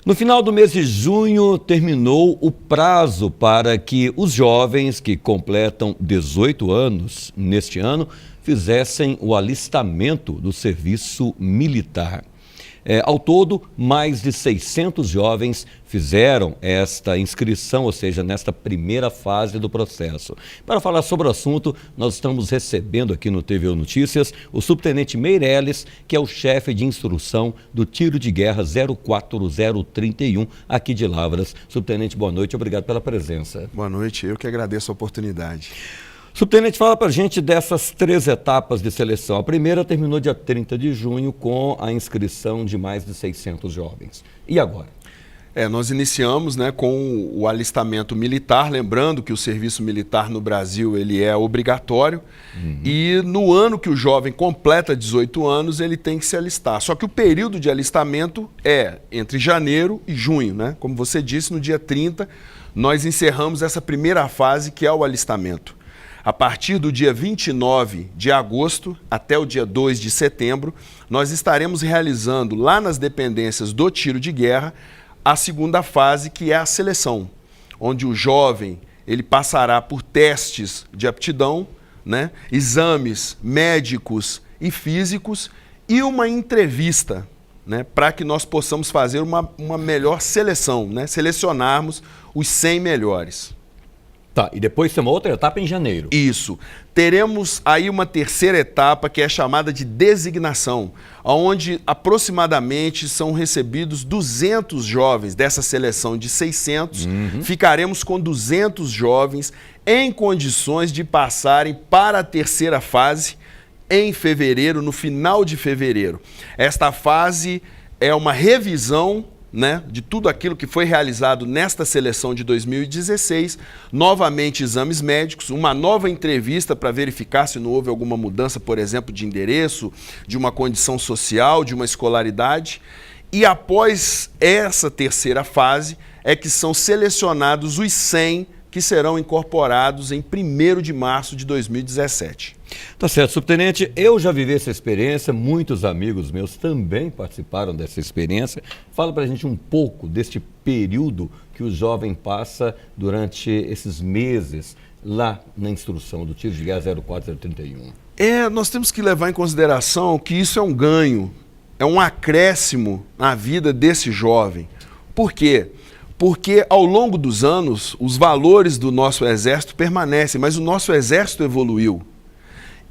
No final do mês de junho, terminou o prazo para que os jovens que completam 18 anos neste ano fizessem o alistamento do serviço militar. Ao todo, mais de 600 jovens fizeram esta inscrição, ou seja, nesta primeira fase do processo. Para falar sobre o assunto, nós estamos recebendo aqui no TVU Notícias o subtenente Meirelles, que é o chefe de instrução do Tiro de Guerra 04031, aqui de Lavras. Subtenente, boa noite, obrigado pela presença. Boa noite, eu que agradeço a oportunidade. Subtenente, fala para a gente dessas 3 etapas de seleção. A primeira terminou dia 30 de junho com a inscrição de mais de 600 jovens. E agora? Nós iniciamos com o alistamento militar, lembrando que o serviço militar no Brasil ele é obrigatório e no ano que o jovem completa 18 anos ele tem que se alistar. Só que o período de alistamento é entre janeiro e junho, Como você disse, no dia 30 nós encerramos essa primeira fase que é o alistamento. A partir do dia 29 de agosto até o dia 2 de setembro, nós estaremos realizando lá nas dependências do Tiro de Guerra a segunda fase, que é a seleção, onde o jovem ele passará por testes de aptidão, exames médicos e físicos e uma entrevista, para que nós possamos fazer uma melhor seleção, selecionarmos os 100 melhores. Tá, e depois tem uma outra etapa em janeiro. Isso. Teremos aí uma terceira etapa que é chamada de designação, onde aproximadamente são recebidos 200 jovens dessa seleção de 600. Ficaremos com 200 jovens em condições de passarem para a terceira fase em fevereiro, no final de fevereiro. Esta fase é uma revisão de tudo aquilo que foi realizado nesta seleção de 2016, novamente exames médicos, uma nova entrevista para verificar se não houve alguma mudança, por exemplo, de endereço, de uma condição social, de uma escolaridade. E após essa terceira fase é que são selecionados os 100 que serão incorporados em 1º de março de 2017. Tá certo, subtenente, eu já vivi essa experiência, muitos amigos meus também participaram dessa experiência. Fala pra gente um pouco deste período que o jovem passa durante esses meses lá na instrução do Tiro de Guerra 04031. Nós temos que levar em consideração que isso é um ganho, é um acréscimo na vida desse jovem. Por quê? Porque ao longo dos anos, os valores do nosso exército permanecem, mas o nosso exército evoluiu.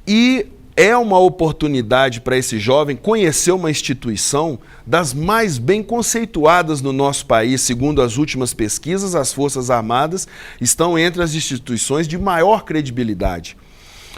E é uma oportunidade para esse jovem conhecer uma instituição das mais bem conceituadas no nosso país. Segundo as últimas pesquisas, as Forças Armadas estão entre as instituições de maior credibilidade.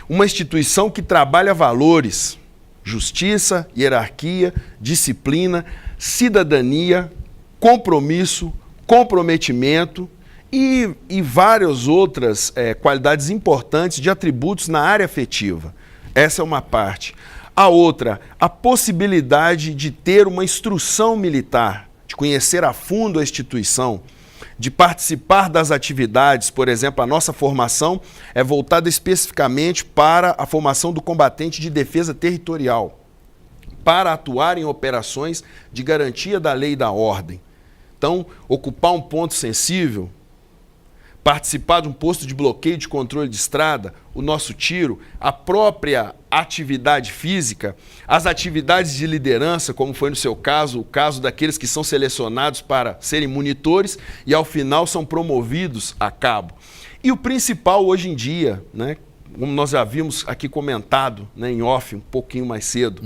Uma instituição que trabalha valores, justiça, hierarquia, disciplina, cidadania, compromisso, comprometimento e várias outras qualidades importantes de atributos na área afetiva. Essa é uma parte. A outra, a possibilidade de ter uma instrução militar, de conhecer a fundo a instituição, de participar das atividades. Por exemplo, a nossa formação é voltada especificamente para a formação do combatente de defesa territorial, para atuar em operações de garantia da lei e da ordem. Então, ocupar um ponto sensível, participar de um posto de bloqueio de controle de estrada, o nosso tiro, a própria atividade física, as atividades de liderança, como foi no seu caso, o caso daqueles que são selecionados para serem monitores e ao final são promovidos a cabo. E o principal hoje em dia, como nós já havíamos aqui comentado em off um pouquinho mais cedo,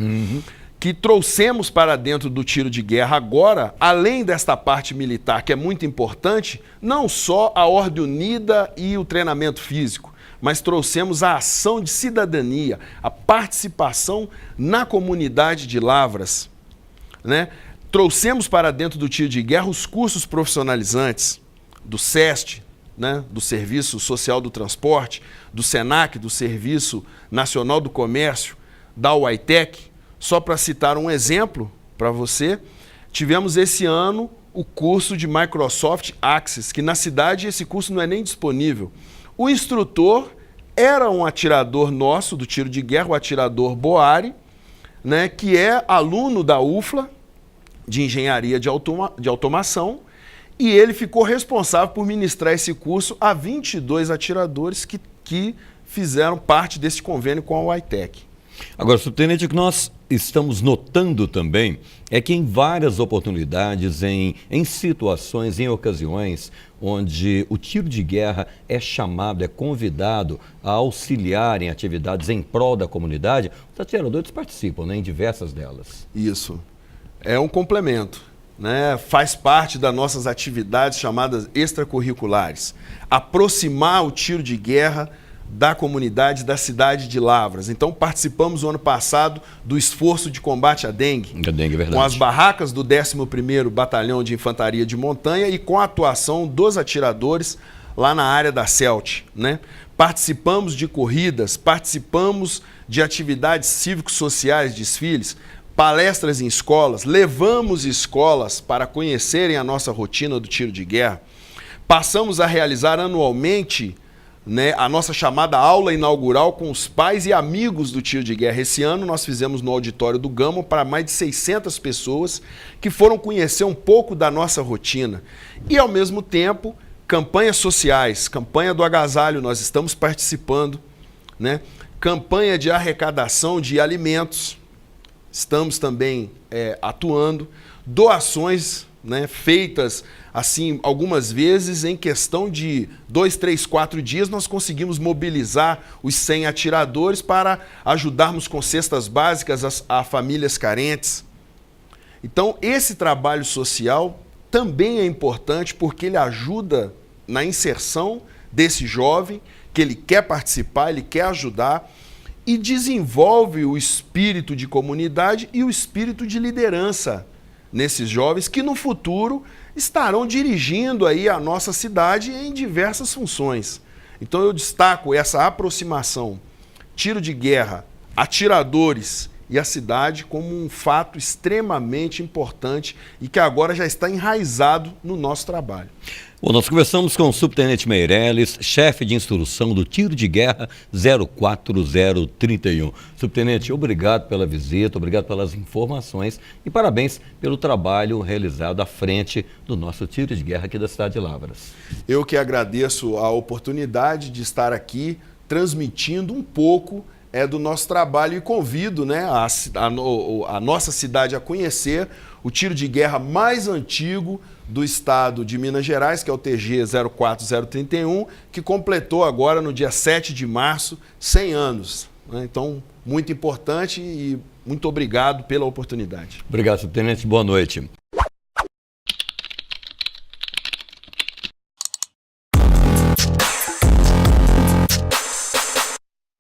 que trouxemos para dentro do tiro de guerra agora, além desta parte militar, que é muito importante, não só a ordem unida e o treinamento físico, mas trouxemos a ação de cidadania, a participação na comunidade de Lavras. Trouxemos para dentro do tiro de guerra os cursos profissionalizantes do SEST, do Serviço Social do Transporte, do SENAC, do Serviço Nacional do Comércio, da UAITEC. Só para citar um exemplo para você, tivemos esse ano o curso de Microsoft Access, que na cidade esse curso não é nem disponível. O instrutor era um atirador nosso do tiro de guerra, o atirador Boari, que é aluno da UFLA, de engenharia de automação, e ele ficou responsável por ministrar esse curso a 22 atiradores que fizeram parte desse convênio com a UAITEC. Agora, subtenente, o que nós estamos notando também é que em várias oportunidades, em situações, em ocasiões onde o tiro de guerra é chamado, é convidado a auxiliar em atividades em prol da comunidade, os atiradores participam, né, em diversas delas. Isso. É um complemento, né? Faz parte das nossas atividades chamadas extracurriculares. Aproximar o tiro de guerra da comunidade da cidade de Lavras. Então, participamos no ano passado do esforço de combate à dengue. A dengue, é verdade. Com as barracas do 11º Batalhão de Infantaria de Montanha e com a atuação dos atiradores lá na área da CELT, né? Participamos de corridas, participamos de atividades cívico-sociais, desfiles, palestras em escolas, levamos escolas para conhecerem a nossa rotina do tiro de guerra. Passamos a realizar anualmente, né, a nossa chamada aula inaugural com os pais e amigos do tiro de guerra. Esse ano nós fizemos no auditório do Gama para mais de 600 pessoas que foram conhecer um pouco da nossa rotina. E, ao mesmo tempo, campanhas sociais, campanha do agasalho, nós estamos participando, né? Campanha de arrecadação de alimentos, estamos também atuando, doações, né, feitas assim algumas vezes em questão de 2, 3, 4 dias nós conseguimos mobilizar os 100 atiradores para ajudarmos com cestas básicas a famílias carentes. Então esse trabalho social também é importante porque ele ajuda na inserção desse jovem que ele quer participar, ele quer ajudar e desenvolve o espírito de comunidade e o espírito de liderança nesses jovens que no futuro estarão dirigindo aí a nossa cidade em diversas funções. Então eu destaco essa aproximação, tiro de guerra, atiradores e a cidade como um fato extremamente importante e que agora já está enraizado no nosso trabalho. Bom, nós conversamos com o subtenente Meirelles, chefe de instrução do Tiro de Guerra 04031. Subtenente, obrigado pela visita, obrigado pelas informações e parabéns pelo trabalho realizado à frente do nosso Tiro de Guerra aqui da cidade de Lavras. Eu que agradeço a oportunidade de estar aqui transmitindo um pouco do nosso trabalho e convido, né, a nossa cidade a conhecer o tiro de guerra mais antigo do estado de Minas Gerais, que é o TG 04031, que completou agora no dia 7 de março 100 anos. Né? Então, muito importante e muito obrigado pela oportunidade. Obrigado, subtenente. Boa noite.